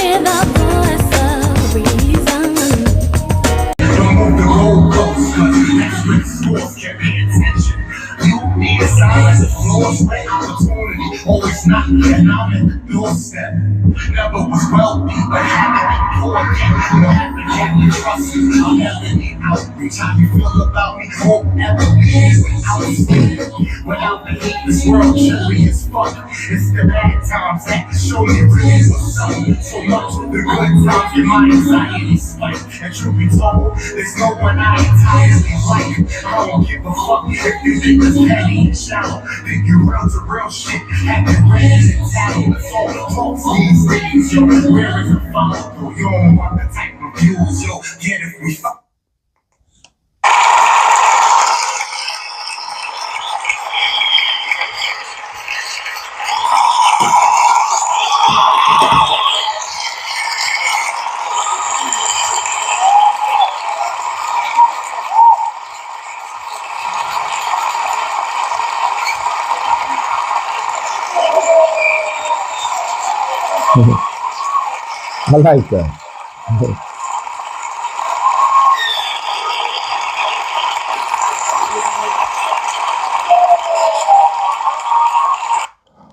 hear the voice of reason. Remove the roadblocks, cause next week's scores can pay attention. You need a sign the floor's wet opportunity. Always knocking and I'm at the doorstep. Never was wealthy, but haven't been poor yet. No, haven't trusted. I'm melody outreach. How you feel about me? Won't ever be without sleep. Without the hate, this world truly is fun. It's the bad times that show you really what's up. So much of the good times get my anxiety spike. And truth be told, there's no one I entirely like. I don't give a fuck if you think it's petty and shallow. Think you real to real shit, having range and tattle. It's all the talks these days, yo. Where is the follow through? You don't want the type of views, yo. Get if we fuck. I like that.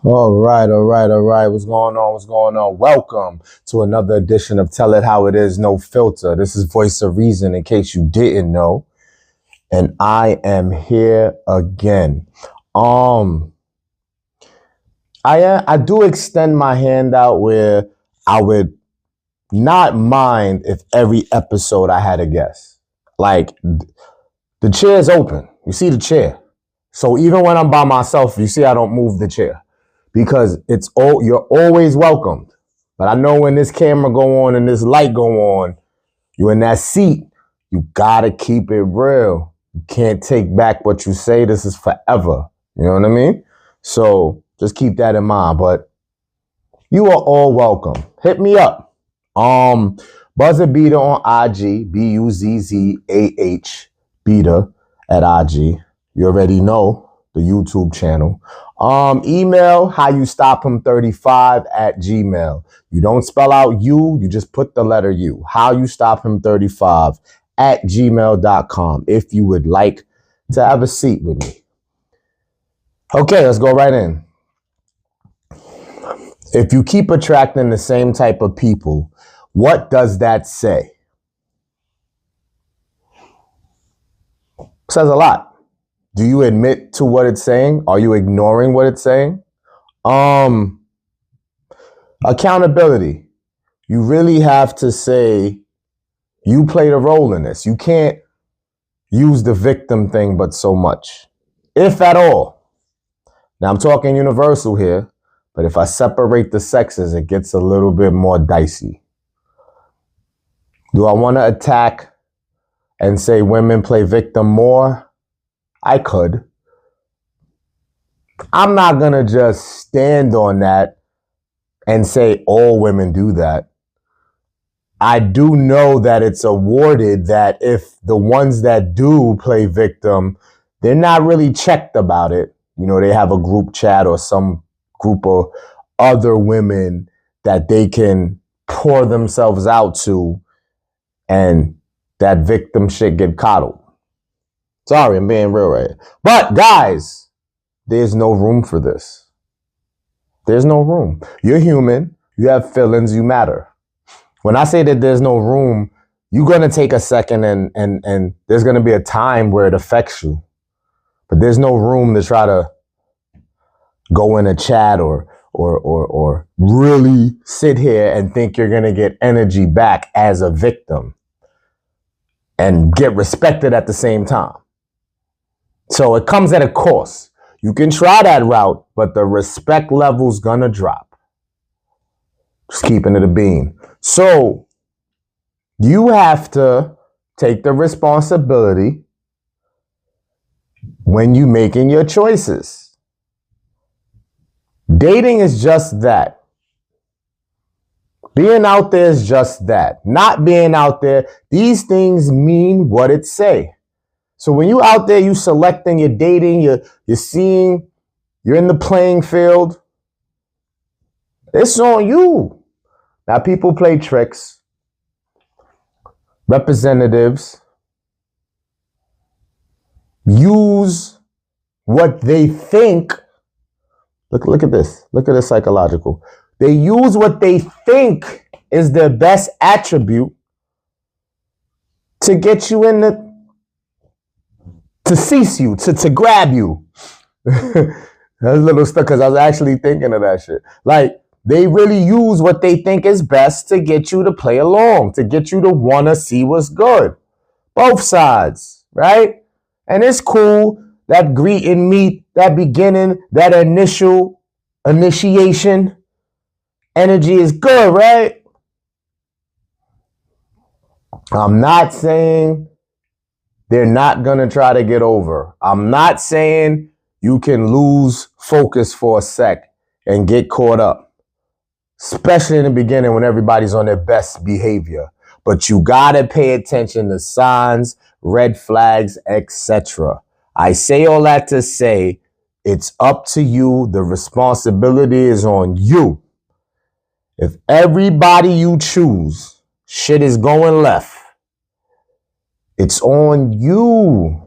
All right. What's going on? Welcome to another edition of Tell It How It Is, No Filter. This is Voice of Reason, in case you didn't know. And I am here again. I do extend my hand out where I would not mind if every episode I had a guest. Like, the chair is open. You see the chair. So even when I'm by myself, you see I don't move the chair. Because you're always welcomed. But I know when this camera go on and this light go on, you're in that seat. You gotta keep it real. You can't take back what you say. This is forever. You know what I mean? So just keep that in mind. But you are all welcome. Hit me up. Buzzer Beater on IG, BUZZAH Beater at IG. You already know the YouTube channel. Email howyoustopHim35@gmail. You don't spell out you just put the letter U. howyoustopHim35@gmail.com if you would like to have a seat with me. Okay, let's go right in. If you keep attracting the same type of people, what does that say? It says a lot. Do you admit to what it's saying? Are you ignoring what it's saying? Accountability. You really have to say you played a role in this. You can't use the victim thing but so much, if at all. Now I'm talking universal here, but if I separate the sexes, it gets a little bit more dicey. Do I want to attack and say women play victim more? I could. I'm not going to just stand on that and say all women do that. I do know that it's awarded that if the ones that do play victim, they're not really checked about it. You know, they have a group chat or some group of other women that they can pour themselves out to, and that victim shit get coddled. Sorry, I'm being real right here. But guys, there's no room for this. There's no room. You're human. You have feelings. You matter. When I say that there's no room, you're going to take a second and there's going to be a time where it affects you. But there's no room to try to go in a chat or really sit here and think you're going to get energy back as a victim and get respected at the same time. So it comes at a cost. You can try that route, but the respect level's gonna drop. Just keeping it a bean. So you have to take the responsibility when you making your choices. Dating is just that. Being out there is just that. Not being out there, these things mean what it say. So when you out there, you selecting, you're dating, you're seeing, you're in the playing field, it's on you Now, people play tricks. Representatives use what they think. Look at this. Look at this psychological. They use what they think is their best attribute to get you in to seize you, to grab you. That's a little stuck because I was actually thinking of that shit. Like, they really use what they think is best to get you to play along, to get you to want to see what's good. Both sides, right? And it's cool, that greet and meet, that beginning, that initiation energy is good, right? I'm not saying they're not going to try to get over. I'm not saying you can lose focus for a sec and get caught up, especially in the beginning when everybody's on their best behavior. But you got to pay attention to signs, red flags, etc. I say all that to say it's up to you. The responsibility is on you. If everybody you choose, shit is going left, it's on you.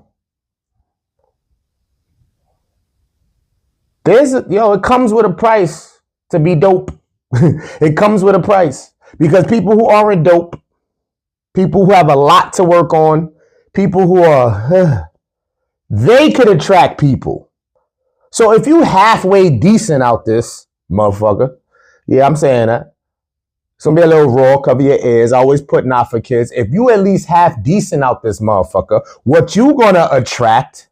It comes with a price to be dope. It comes with a price because people who aren't dope, people who have a lot to work on, people who are, they could attract people. So if you halfway decent out this motherfucker, yeah, I'm saying that. It's gonna be a little raw, cover your ears. I always putting out for kids. If you at least half decent out this motherfucker, what you gonna attract,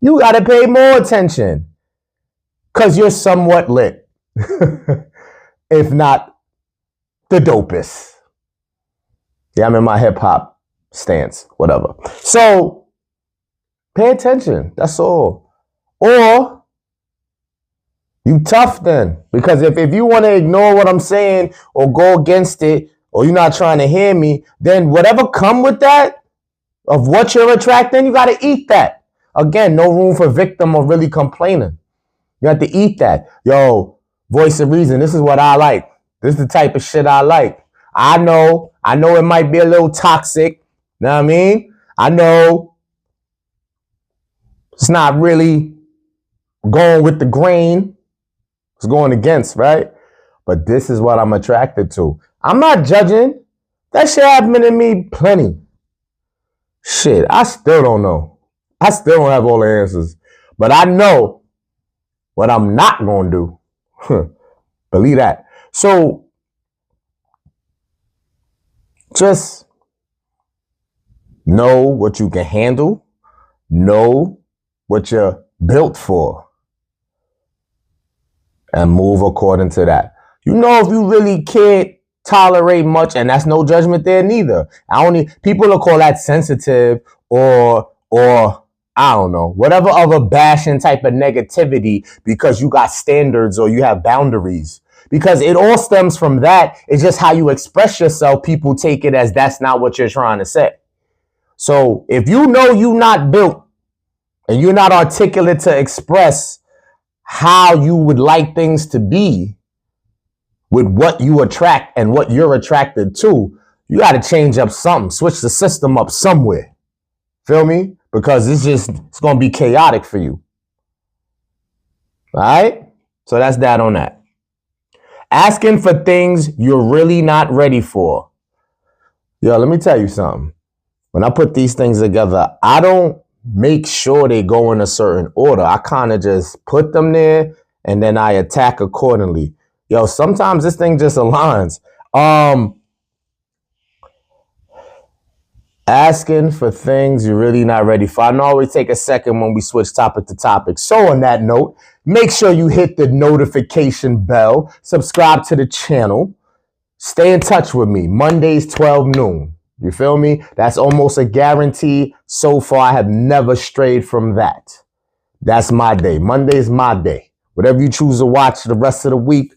you gotta pay more attention. Cause you're somewhat lit. If not the dopest. Yeah, I'm in my hip hop stance, whatever. So pay attention, that's all. Or you tough then. Because if you want to ignore what I'm saying or go against it, or you're not trying to hear me, then whatever come with that, of what you're attracting, you got to eat that. Again, no room for victim or really complaining. You have to eat that. Yo, voice of reason, this is what I like. This is the type of shit I like. I know it might be a little toxic. Know what I mean? I know it's not really going with the grain. It's going against, right? But this is what I'm attracted to. I'm not judging. That shit happened to me plenty. Shit, I still don't know. I still don't have all the answers. But I know what I'm not going to do. Believe that. So, just know what you can handle. Know what you're built for. And move according to that. You know, if you really can't tolerate much, and that's no judgment there neither. People will call that sensitive or I don't know, whatever other bashing type of negativity because you got standards or you have boundaries. Because it all stems from that. It's just how you express yourself. People take it as that's not what you're trying to say. So if you know you're not built and you're not articulate to express how you would like things to be with what you attract and what you're attracted to, you got to change up something, switch the system up somewhere. Feel me? Because it's going to be chaotic for you. All right? So that's that on that. Asking for things you're really not ready for. Yo, let me tell you something. When I put these things together, I don't make sure they go in a certain order. I kind of just put them there and then I attack accordingly. Yo, sometimes this thing just aligns. Asking for things you're really not ready for. I know I always take a second when we switch topic to topic. So on that note, make sure you hit the notification bell, subscribe to the channel, stay in touch with me. Mondays, 12 noon. You feel me? That's almost a guarantee. So far, I have never strayed from that. That's my day. Monday's my day. Whatever you choose to watch the rest of the week,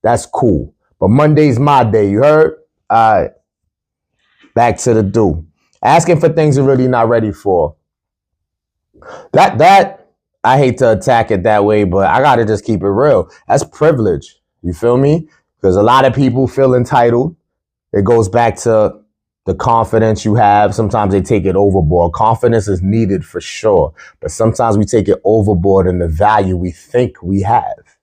that's cool. But Monday's my day. You heard? All right. Back to the do. Asking for things you're really not ready for. That I hate to attack it that way, but I gotta just keep it real. That's privilege. You feel me? Because a lot of people feel entitled. It goes back to the confidence you have. Sometimes they take it overboard. Confidence is needed for sure, but sometimes we take it overboard in the value we think we have.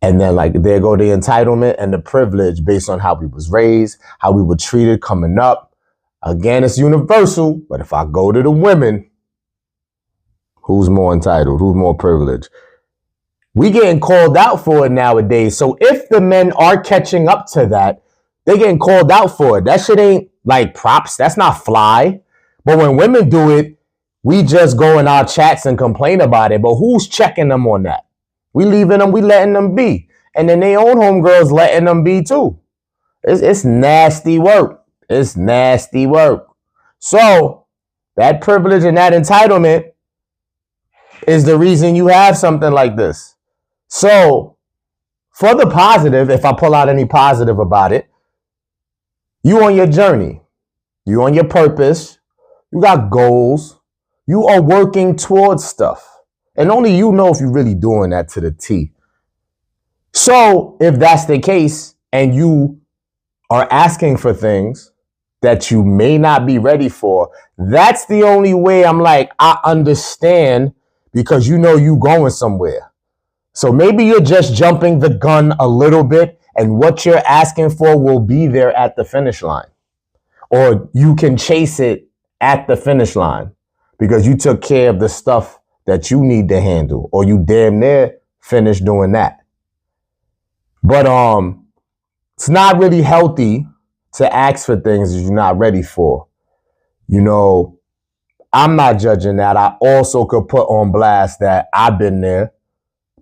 And then like there go the entitlement and the privilege based on how we was raised, how we were treated coming up. Again, it's universal, but if I go to the women, who's more entitled? Who's more privileged? We getting called out for it nowadays. So if the men are catching up to that, they getting called out for it. That shit ain't like props. That's not fly. But when women do it, we just go in our chats and complain about it. But who's checking them on that? We leaving them, we letting them be. And then their own homegirls letting them be too. It's nasty work. It's nasty work. So that privilege and that entitlement is the reason you have something like this. So for the positive, if I pull out any positive about it, you on your journey. You on your purpose. You got goals. You are working towards stuff. And only you know if you're really doing that to the T. So if that's the case and you are asking for things that you may not be ready for, that's the only way I'm like, I understand, because you know you going somewhere. So maybe you're just jumping the gun a little bit and what you're asking for will be there at the finish line. Or you can chase it at the finish line because you took care of the stuff that you need to handle, or you damn near finished doing that. But it's not really healthy to ask for things that you're not ready for. You know, I'm not judging that. I also could put on blast that I've been there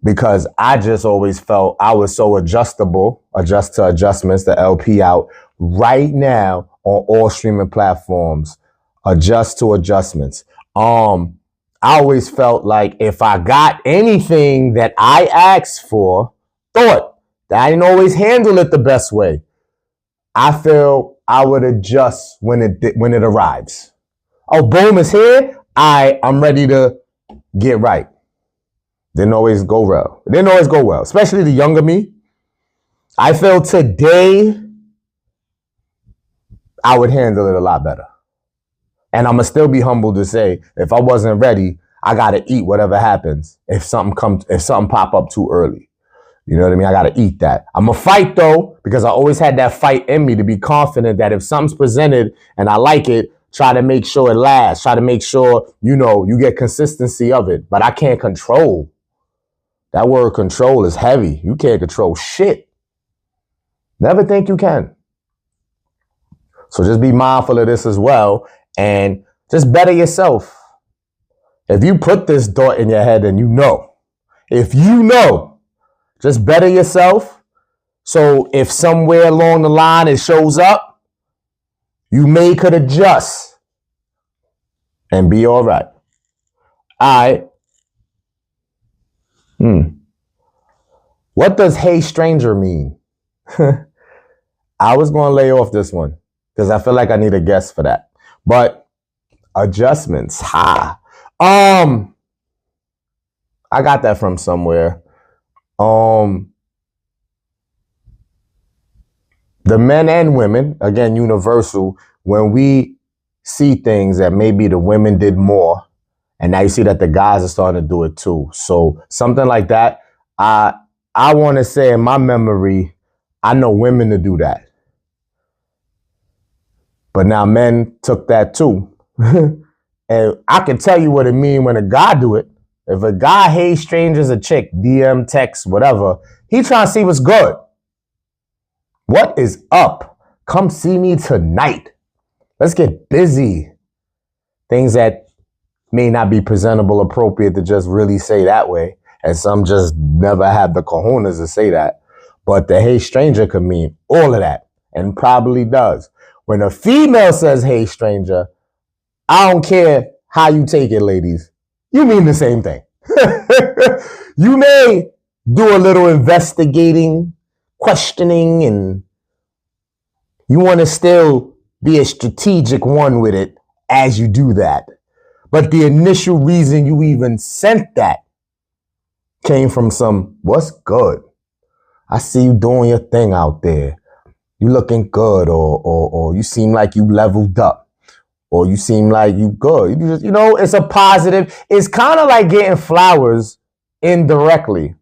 because I just always felt I was so adjustable, adjust to adjustments, the LP out right now on all streaming platforms, adjust to adjustments. I always felt like if I got anything that I asked for, thought that I didn't always handle it the best way, I feel I would adjust when it arrives. Oh, boom, it's here. I'm ready to get right. Didn't always go well. It didn't always go well, especially the younger me. I feel today I would handle it a lot better. And I'm going to still be humble to say, if I wasn't ready, I got to eat whatever happens if something pop up too early. You know what I mean? I got to eat that. I'm going to fight though, because I always had that fight in me to be confident that if something's presented and I like it, try to make sure it lasts. Try to make sure, you know, you get consistency of it. But I can't control. That word control is heavy. You can't control shit. Never think you can. So just be mindful of this as well. And just better yourself. If you put this thought in your head and if you know, just better yourself. So if somewhere along the line it shows up, you could adjust and be all right. All right. What does "hey stranger" mean? I was going to lay off this one because I feel like I need a guess for that. But adjustments, I got that from somewhere. The men and women, again, universal, when we see things that maybe the women did more, and now you see that the guys are starting to do it too. So something like that, I want to say in my memory, I know women to do that. But now men took that too. And I can tell you what it means when a guy do it. If a guy hates strangers, a chick, DM, text, whatever, he trying to see what's good. What is up? Come see me tonight. Let's get busy. Things that may not be presentable, appropriate to just really say that way. And some just never have the cojones to say that. But the "hey stranger" could mean all of that, and probably does. When a female says "hey stranger," I don't care how you take it, ladies. You mean the same thing. You may do a little investigating, questioning, and you want to still be a strategic one with it as you do that. But the initial reason you even sent that came from some, what's good? I see you doing your thing out there. You looking good, or you seem like you leveled up, or you seem like you good. You just, it's a positive. It's kind of like getting flowers indirectly.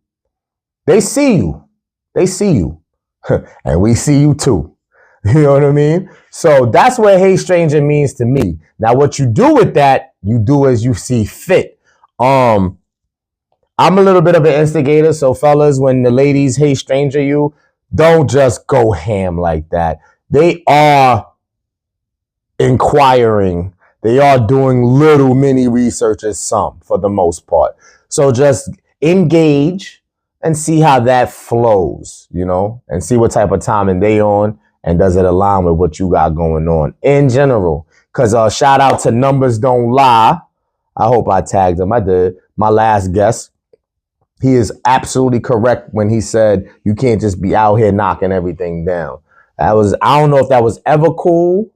They see you. They see you. And we see you too. You know what I mean? So that's what hey stranger means to me. Now, what you do with that, you do as you see fit. I'm a little bit of an instigator, so fellas, when the ladies hey stranger you, don't just go ham like that. They are inquiring. They are doing little mini research as some, for the most part. So just engage and see how that flows, and see what type of timing they on, and does it align with what you got going on in general. Because shout out to Numbers Don't Lie. I hope I tagged him. I did. My last guest. He is absolutely correct when he said you can't just be out here knocking everything down. I don't know if that was ever cool.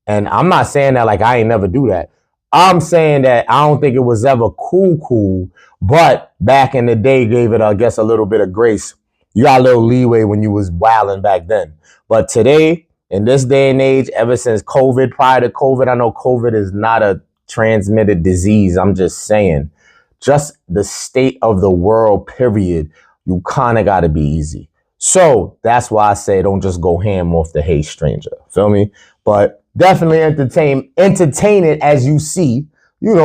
And I'm not saying that like I ain't never do that. I'm saying that I don't think it was ever cool. But back in the day, gave it, I guess, a little bit of grace. You got a little leeway when you was wilding back then. But today, in this day and age, ever since COVID, prior to COVID, I know COVID is not a transmitted disease. I'm just saying, just the state of the world, period, you kind of got to be easy. So that's why I say don't just go ham off the hey stranger. Feel me? But definitely entertain it as you see,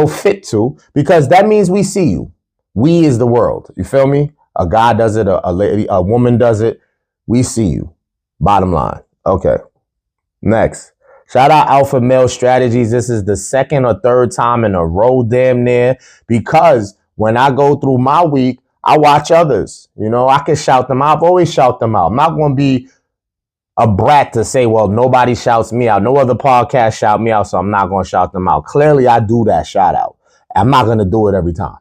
fit to, because that means we see you. We is the world. You feel me? A guy does it, a lady, a woman does it. We see you. Bottom line. Okay. Next. Shout out Alpha Male Strategies. This is the second or third time in a row, damn near, because when I go through my week, I watch others. I can shout them out. I've always shout them out. I'm not going to be a brat to say, well, nobody shouts me out. No other podcast shout me out, so I'm not going to shout them out. Clearly, I do that shout out. I'm not going to do it every time.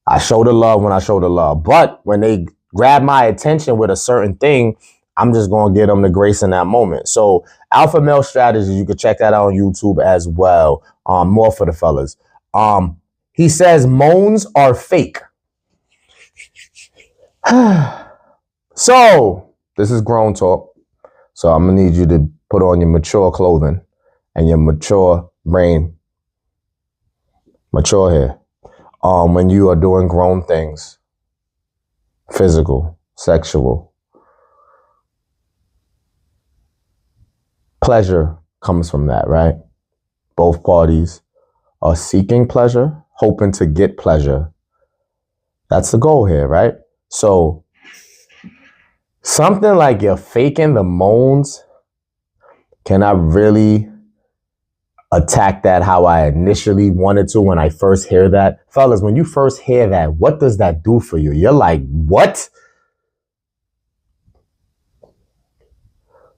I show the love when I show the love. But when they grab my attention with a certain thing, I'm just going to give them the grace in that moment. So Alpha Male Strategies, you can check that out on YouTube as well. More for the fellas. He says, moans are fake. So this is grown talk. So I'm going to need you to put on your mature clothing and your mature brain. Mature here. When you are doing grown things. Physical, sexual. Pleasure comes from that, right? Both parties are seeking pleasure, hoping to get pleasure. That's the goal here, right? So something like you're faking the moans, can I really attack that how I initially wanted to when I first hear that? Fellas, when you first hear that, what does that do for you? You're like, what?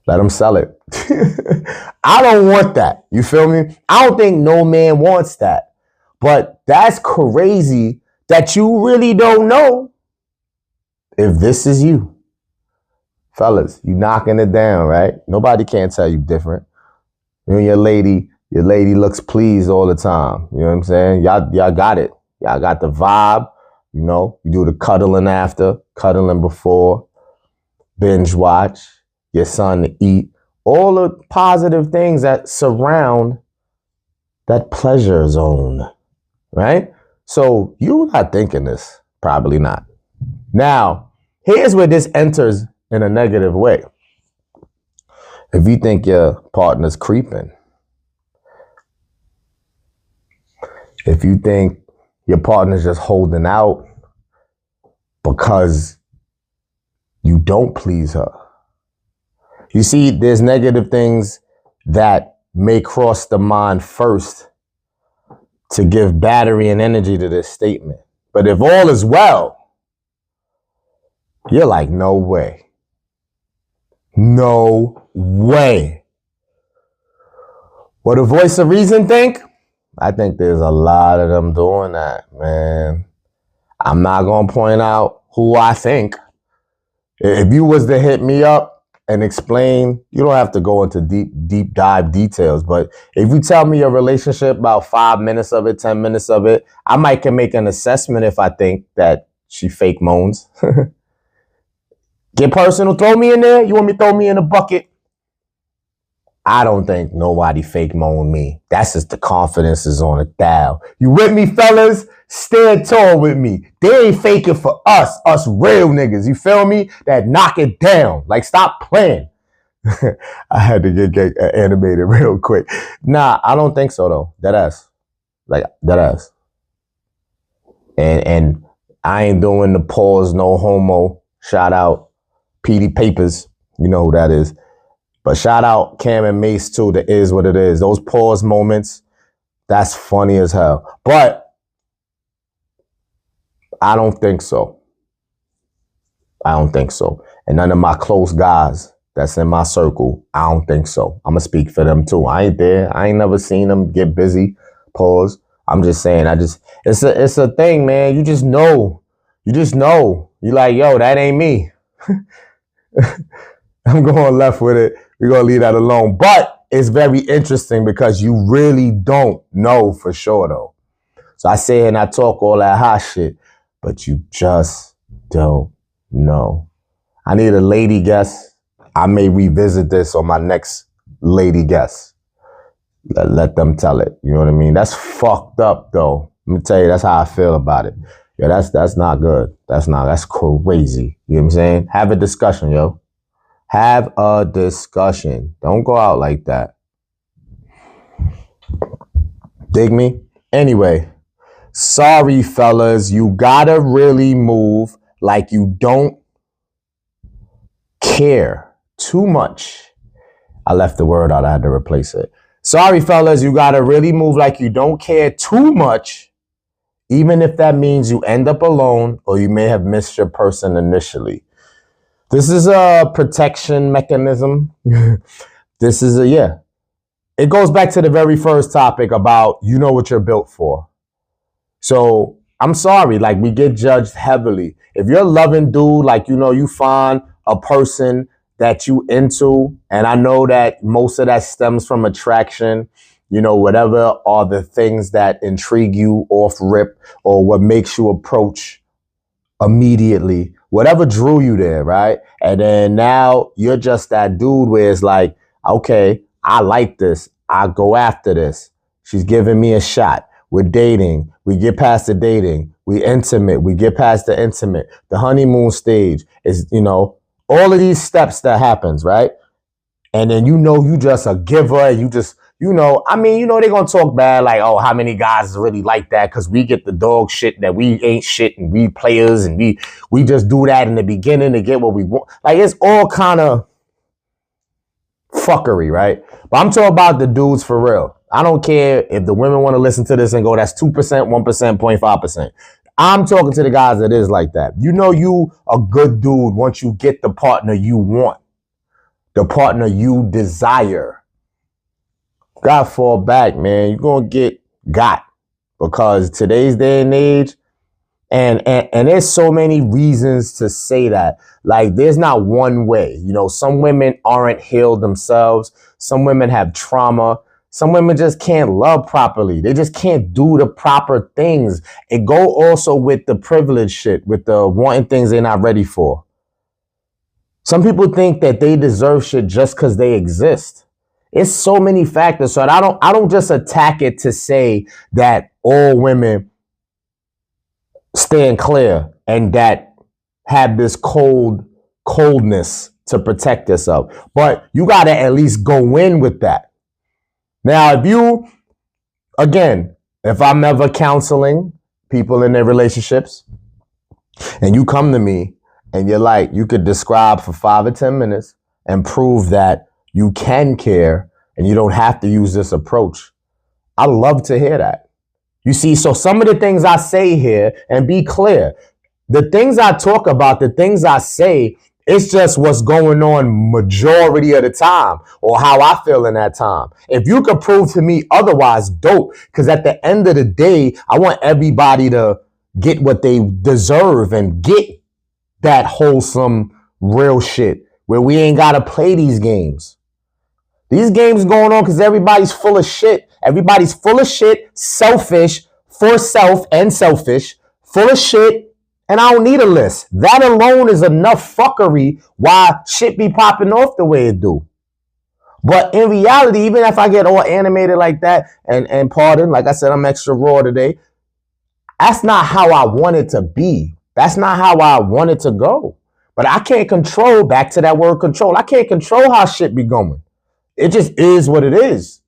Let them sell it. I don't want that. You feel me? I don't think no man wants that. But that's crazy that you really don't know if this is you. Fellas, you knocking it down, right? Nobody can tell you different. Your lady looks pleased all the time. You know what I'm saying? Y'all got it. Y'all got the vibe. You do the cuddling after, cuddling before, binge watch, your son to eat, all the positive things that surround that pleasure zone, right? So you're not thinking this, probably not. Now, here's where this enters in a negative way. If you think your partner's creeping, if you think your partner's just holding out because you don't please her, you see, there's negative things that may cross the mind first to give battery and energy to this statement. But if all is well, you're like, no way. No way. What a voice of reason think? I think there's a lot of them doing that, man. I'm not going to point out who I think. If you was to hit me up and explain, you don't have to go into deep dive details, but if you tell me your relationship, about 5 minutes of it, 10 minutes of it, I might can make an assessment if I think that She fake moans. Get personal, throw me in there. You want me to throw me in a bucket? I don't think nobody fake moan me. That's just the confidence is on a dial. You with me, fellas? Stand tall with me. They ain't faking for us real niggas. You feel me? That knock it down. Like, stop playing. I had to get animated real quick. Nah, I don't think so though. Deadass. Like, deadass. And I ain't doing the pause, no homo. Shout out PD Papers. You know who that is. But shout out Cam and Mace too. That is what it is. Those pause moments, that's funny as hell. But I don't think so. I don't think so. And none of my close guys that's in my circle, I don't think so. I'm going to speak for them too. I ain't there. I ain't never seen them get busy. Pause. I'm just saying, it's a thing, man. You just know. You just know. You like, yo, that ain't me. I'm going left with it. We're going to leave that alone. But it's very interesting because you really don't know for sure, though. So I say and I talk all that hot shit, but you just don't know. I need a lady guest. I may revisit this on my next lady guest. Let them tell it. You know what I mean? That's fucked up, though. Let me tell you, that's how I feel about it. Yeah, that's not good. That's crazy. You know what I'm saying? Have a discussion, yo. Have a discussion. Don't go out like that. Dig me? Anyway, sorry, fellas. You gotta really move like you don't care too much. I left the word out. I had to replace it. Sorry, fellas. You gotta really move like you don't care too much, even if that means you end up alone or you may have missed your person initially. This is a protection mechanism. This is it goes back to the very first topic about you know what you're built for. So I'm sorry, like we get judged heavily. If you're a loving dude, like, you know, you find a person that you into, and I know that most of that stems from attraction, you know, whatever are the things that intrigue you off rip or what makes you approach immediately, whatever drew you there, right? And then now you're just that dude where it's like, okay, I like this. I go after this. She's giving me a shot. We're dating. We get past the dating. We intimate. We get past the intimate. The honeymoon stage is, you know, all of these steps that happens, right? And then, you know, you just a giver and you just, you know, I mean, you know, they're going to talk bad like, oh, how many guys really like that? Because we get the dog shit that we ain't shit and we players and we just do that in the beginning to get what we want. Like, it's all kind of fuckery, right? But I'm talking about the dudes for real. I don't care if the women want to listen to this and go, that's 2%, 1%, 0.5%. I'm talking to the guys that is like that. You know you a good dude once you get the partner you want, the partner you desire. God fall back, man. You're going to get got because today's day and age, and there's so many reasons to say that. Like, there's not one way. You know, some women aren't healed themselves. Some women have trauma. Some women just can't love properly. They just can't do the proper things. It go also with the privilege shit, with the wanting things they're not ready for. Some people think that they deserve shit just because they exist. It's so many factors. So I don't just attack it to say that all women stand clear and that have this coldness to protect yourself. But you got to at least go in with that. Now, if I'm ever counseling people in their relationships and you come to me and you're like, you could describe for 5 or 10 minutes and prove that you can care and you don't have to use this approach, I love to hear that. You see, so some of the things I say here, and be clear, the things I talk about, the things I say, it's just what's going on majority of the time or how I feel in that time. If you could prove to me otherwise, dope. Because at the end of the day, I want everybody to get what they deserve and get that wholesome, real shit where we ain't got to play these games. These games going on because everybody's full of shit. Everybody's full of shit, selfish, for self and selfish, full of shit And I don't need a list. That alone is enough fuckery why shit be popping off the way it do. But in reality, even if I get all animated like that, and pardon, like I said, I'm extra raw today, that's not how I want it to be. That's not how I want it to go. But I can't control, back to that word control, I can't control how shit be going. It just is what it is.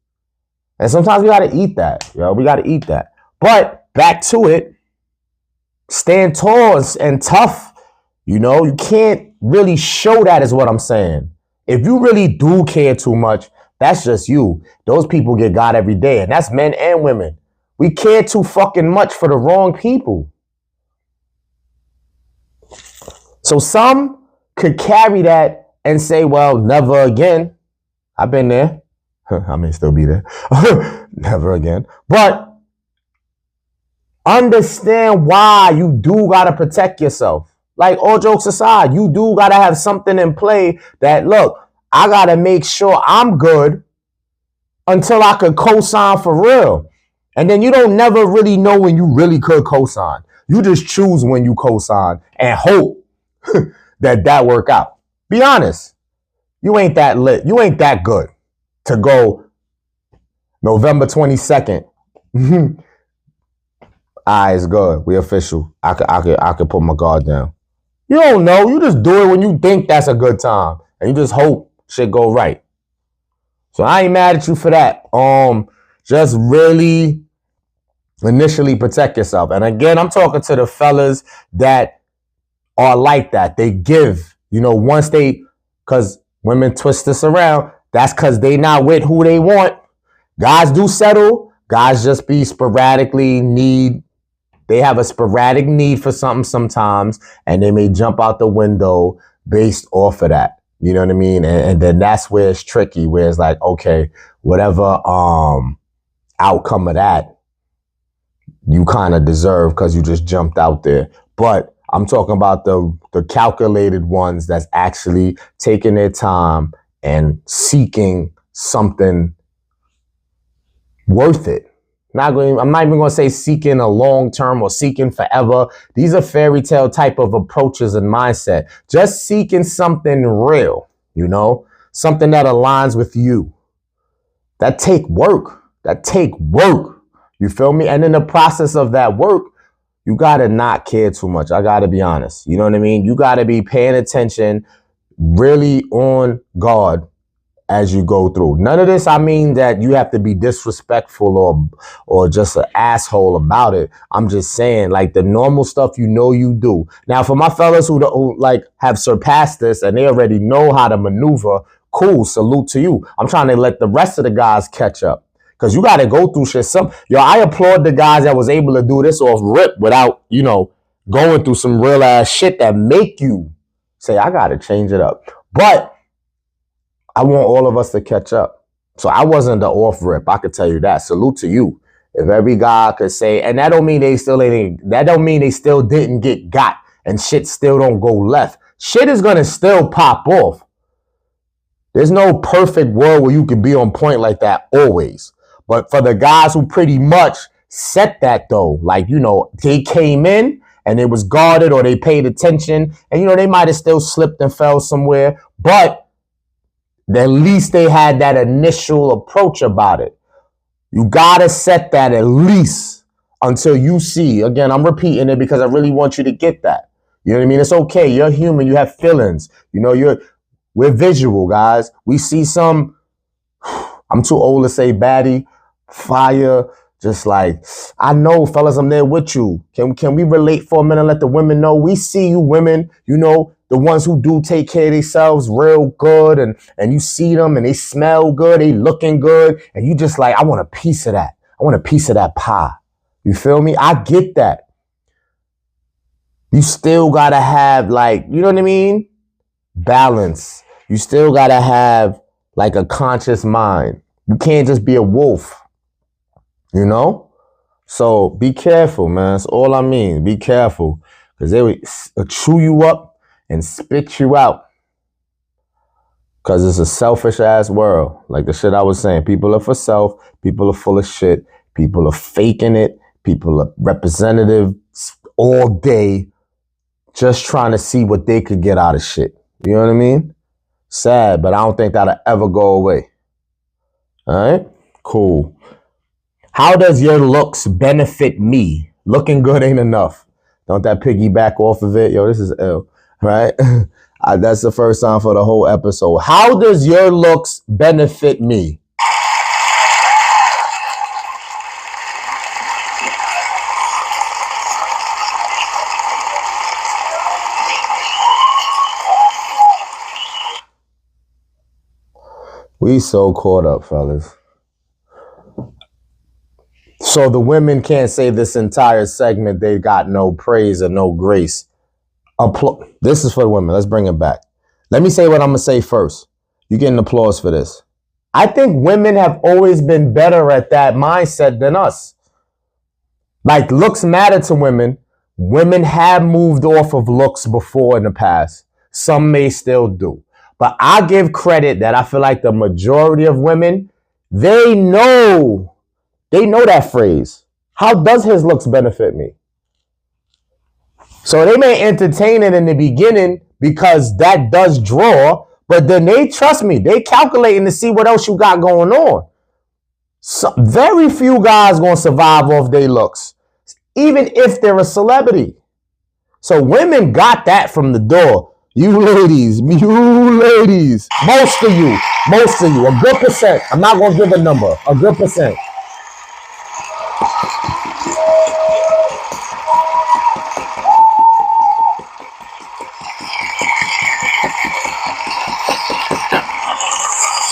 And sometimes we gotta eat that. We gotta eat that. But back to it, stand tall and tough. You can't really show that, is what I'm saying. If you really do care too much, that's just you. Those people get God every day, and that's men and women. We care too fucking much for the wrong people. So some could carry that and say, well, never again. I've been there. I may still be there. Never again. But understand why you do got to protect yourself. Like, all jokes aside, you do got to have something in play that, look, I got to make sure I'm good until I could co-sign for real. And then you don't never really know when you really could co-sign. You just choose when you co-sign and hope that work out. Be honest. You ain't that lit. You ain't that good to go November 22nd. It's good. We official. I could put my guard down. You don't know. You just do it when you think that's a good time. And you just hope shit go right. So I ain't mad at you for that. Just really initially protect yourself. And again, I'm talking to the fellas that are like that. They give, once because women twist this around, that's because they not with who they want. Guys do settle. Guys just be they have a sporadic need for something sometimes, and they may jump out the window based off of that. You know what I mean? And then that's where it's tricky, where it's like, okay, whatever outcome of that, you kind of deserve because you just jumped out there. But I'm talking about the calculated ones that's actually taking their time and seeking something worth it. I'm not even going to say seeking a long term or seeking forever. These are fairy tale type of approaches and mindset. Just seeking something real, something that aligns with you. That take work. You feel me? And in the process of that work, you got to not care too much. I got to be honest. You know what I mean? You got to be paying attention, really on guard as you go through. None of this, I mean that you have to be disrespectful or just an asshole about it. I'm just saying, like, the normal stuff you do. Now, for my fellas who like have surpassed this and they already know how to maneuver, cool, salute to you. I'm trying to let the rest of the guys catch up. Because you got to go through shit. I applaud the guys that was able to do this off rip without, going through some real ass shit that make you say, I got to change it up. But I want all of us to catch up. So I wasn't the off rip. I could tell you that. Salute to you. If every guy could say, and that don't mean they still didn't get got and shit still don't go left. Shit is going to still pop off. There's no perfect world where you can be on point like that always. But for the guys who pretty much set that though, like, they came in and it was guarded or they paid attention and, they might have still slipped and fell somewhere, but at least they had that initial approach about it. You got to set that at least until you see. Again, I'm repeating it because I really want you to get that. You know what I mean? It's okay. You're human. You have feelings. We're visual, guys. We see some, I'm too old to say baddie, fire, just like, I know, fellas, I'm there with you. Can we relate for a minute and let the women know? We see you women, the ones who do take care of themselves real good, and you see them and they smell good, they looking good, and you just like, I want a piece of that. I want a piece of that pie. You feel me? I get that. You still gotta have, like, you know what I mean? Balance. You still gotta have like a conscious mind. You can't just be a wolf. So be careful, man. That's all I mean. Be careful. Because they would chew you up and spit you out. Because it's a selfish ass world. Like the shit I was saying. People are for self. People are full of shit. People are faking it. People are representative all day. just trying to see what they could get out of shit. You know what I mean? Sad, but I don't think that'll ever go away. All right? Cool. How does your looks benefit me? Looking good ain't enough. Don't that piggyback off of it? Yo, this is ill, right? That's the first time for the whole episode. How does your looks benefit me? We so caught up, fellas. So the women can't say this entire segment they got no praise or no grace. This is for the women. Let's bring it back. Let me say what I'm going to say first. You get an applause for this. I think women have always been better at that mindset than us. Like, looks matter to women. Women have moved off of looks before in the past. Some may still do. But I give credit that I feel like the majority of women, they know that phrase. How does his looks benefit me? So they may entertain it in the beginning because that does draw, but then they, trust me, they calculating to see what else you got going on. So very few guys gonna survive off their looks, even if they're a celebrity. So women got that from the door. You ladies, most of you, a good percent. I'm not gonna give a number, a good percent.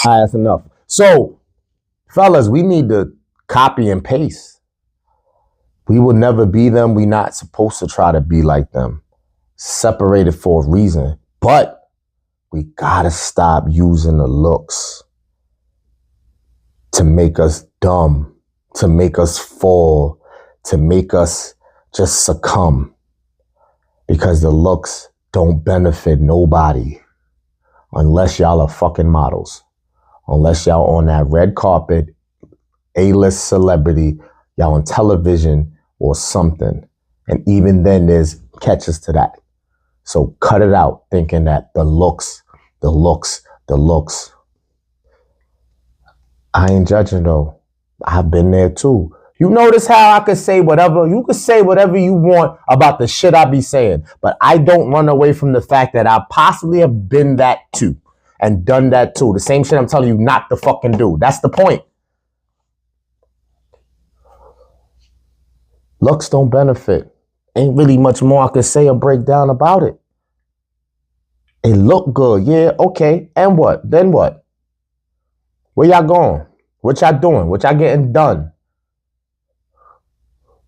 All right, that's enough. So, fellas, we need to copy and paste. We will never be them. We're not supposed to try to be like them. Separated for a reason. But we gotta stop using the looks to make us dumb, to make us fall, to make us just succumb. Because the looks don't benefit nobody unless y'all are fucking models. Unless y'all on that red carpet, A-list celebrity, y'all on television or something. And even then there's catches to that. So cut it out thinking that the looks. I ain't judging though. I've been there too. You notice how I could say whatever, you could say whatever you want about the shit I be saying, but I don't run away from the fact that I possibly have been that too and done that too. The same shit I'm telling you not to fucking do. That's the point. Looks don't benefit. Ain't really much more I could say or break down about it. It look good, yeah, okay, and what? Then what? Where y'all going? What y'all doing? What y'all getting done?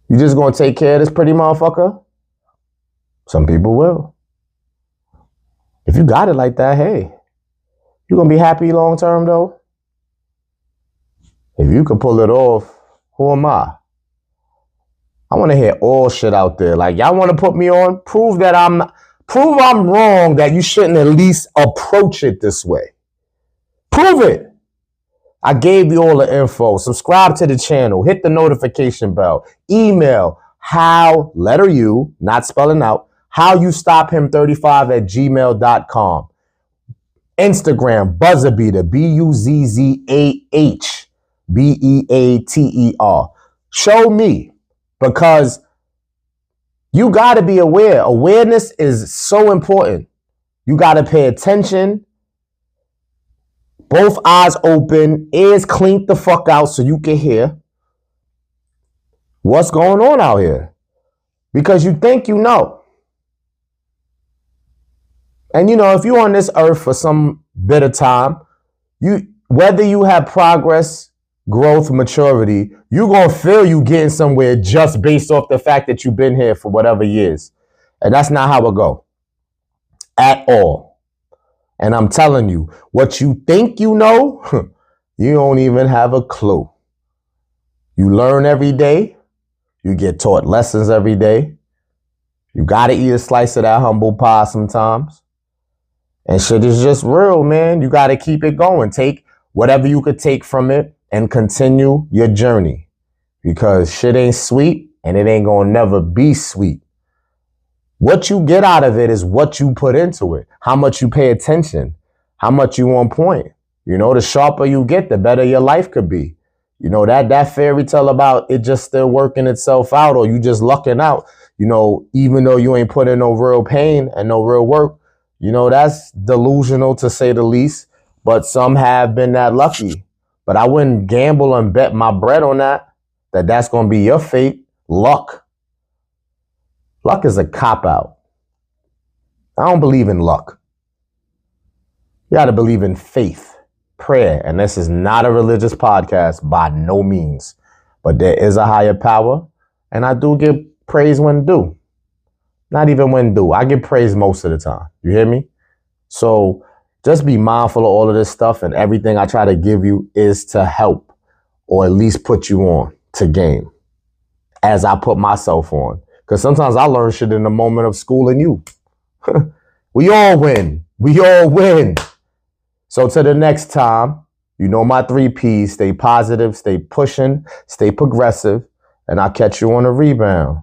You just gonna take care of this pretty motherfucker? Some people will. If you got it like that, hey, you gonna be happy long term though? If you can pull it off, who am I? I want to hear all shit out there. Like, y'all want to put me on? Prove I'm wrong, that you shouldn't at least approach it this way. Prove it. I gave you all the info. Subscribe to the channel. Hit the notification bell. Email letter U, not spelling out, howyoustop-him35@gmail.com. Instagram, buzzerbeater, BUZZAHBEATER. Show me, because you got to be aware. Awareness is so important. You got to pay attention. Both eyes open, ears cleaned the fuck out so you can hear what's going on out here. Because you think you know. And you know, if you're on this earth for some bit of time, whether you have progress, growth, maturity, you're going to feel you getting somewhere just based off the fact that you've been here for whatever years. And that's not how it go. At all. And I'm telling you, what you think you know, you don't even have a clue. You learn every day. You get taught lessons every day. You got to eat a slice of that humble pie sometimes. And shit is just real, man. You got to keep it going. Take whatever you could take from it and continue your journey. Because shit ain't sweet and it ain't going to never be sweet. What you get out of it is what you put into it, how much you pay attention, how much you on point. You know, the sharper you get, the better your life could be. You know, that fairy tale about it just still working itself out or you just lucking out, you know, even though you ain't put in no real pain and no real work, you know, that's delusional to say the least. But some have been that lucky. But I wouldn't gamble and bet my bread on that's going to be your fate. Luck. Luck is a cop-out. I don't believe in luck. You got to believe in faith, prayer. And this is not a religious podcast by no means. But there is a higher power. And I do give praise when due. Not even when due. I give praise most of the time. You hear me? So just be mindful of all of this stuff. And everything I try to give you is to help or at least put you on to game as I put myself on. Because sometimes I learn shit in the moment of schooling you. We all win. We all win. So to the next time, you know my 3 Ps. Stay positive, stay pushing, stay progressive, and I'll catch you on the rebound.